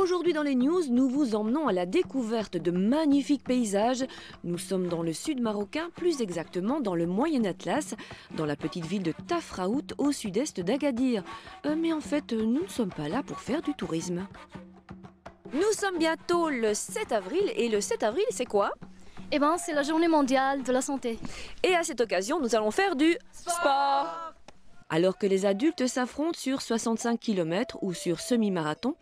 Aujourd'hui dans les news, nous vous emmenons à la découverte de magnifiques paysages. Nous sommes dans le sud marocain, plus exactement dans le Moyen Atlas, dans la petite ville de Tafraout au sud-est d'Agadir. Mais en fait, nous ne sommes pas là pour faire du tourisme. Nous sommes bientôt le 7 avril et le 7 avril c'est quoi ? Eh ben, c'est la journée mondiale de la santé. Et à cette occasion, nous allons faire du sport. Alors que les adultes s'affrontent sur 65 km ou sur semi-marathon,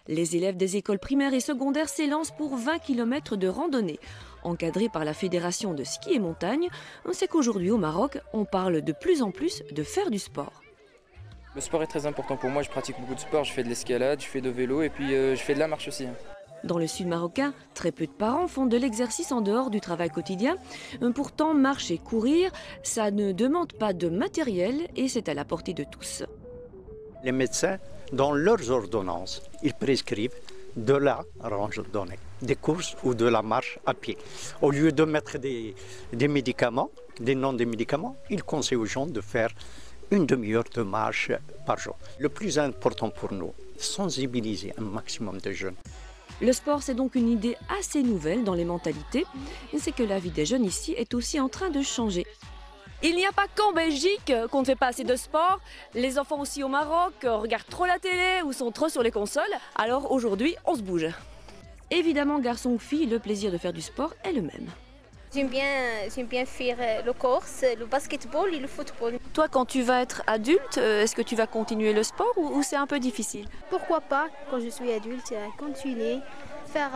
les élèves des écoles primaires et secondaires s'élancent pour 20 km de randonnée. Encadrés par la Fédération de ski et montagne, on sait qu'aujourd'hui au Maroc, on parle de plus en plus de faire du sport. Le sport est très important pour moi, je pratique beaucoup de sport, je fais de l'escalade, je fais de vélo et puis je fais de la marche aussi. Dans le sud marocain, très peu de parents font de l'exercice en dehors du travail quotidien. Pourtant, marcher, courir, ça ne demande pas de matériel et c'est à la portée de tous. Les médecins, dans leurs ordonnances, ils prescrivent de la randonnée, des courses ou de la marche à pied. Au lieu de mettre des médicaments, des noms des médicaments, ils conseillent aux gens de faire une demi-heure de marche par jour. Le plus important pour nous, sensibiliser un maximum de jeunes. Le sport, c'est donc une idée assez nouvelle dans les mentalités. C'est que la vie des jeunes ici est aussi en train de changer. Il n'y a pas qu'en Belgique qu'on ne fait pas assez de sport. Les enfants aussi au Maroc regardent trop la télé ou sont trop sur les consoles. Alors aujourd'hui, on se bouge. Évidemment, garçons ou filles, le plaisir de faire du sport est le même. J'aime bien faire le course, le basketball et le football. Toi, quand tu vas être adulte, est-ce que tu vas continuer le sport ou c'est un peu difficile ? Pourquoi pas, quand je suis adulte, continuer, faire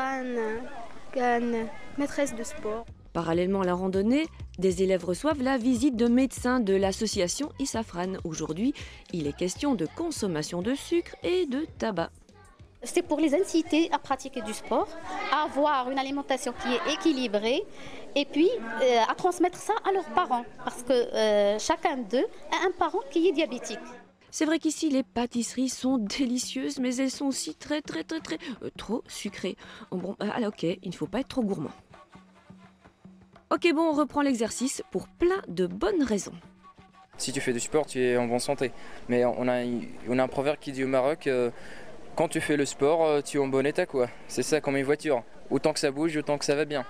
une maîtresse de sport. Parallèlement à la randonnée, des élèves reçoivent la visite de médecins de l'association Isafran. Aujourd'hui, il est question de consommation de sucre et de tabac. C'est pour les inciter à pratiquer du sport, à avoir une alimentation qui est équilibrée et puis à transmettre ça à leurs parents parce que chacun d'eux a un parent qui est diabétique. C'est vrai qu'ici les pâtisseries sont délicieuses mais elles sont aussi très trop sucrées. Bon, ok, il ne faut pas être trop gourmand. Ok, bon, on reprend l'exercice pour plein de bonnes raisons. Si tu fais du sport, tu es en bonne santé. Mais on a un proverbe qui dit au Maroc, quand tu fais le sport, tu es en bon état quoi. C'est ça comme une voiture. Autant que ça bouge, autant que ça va bien.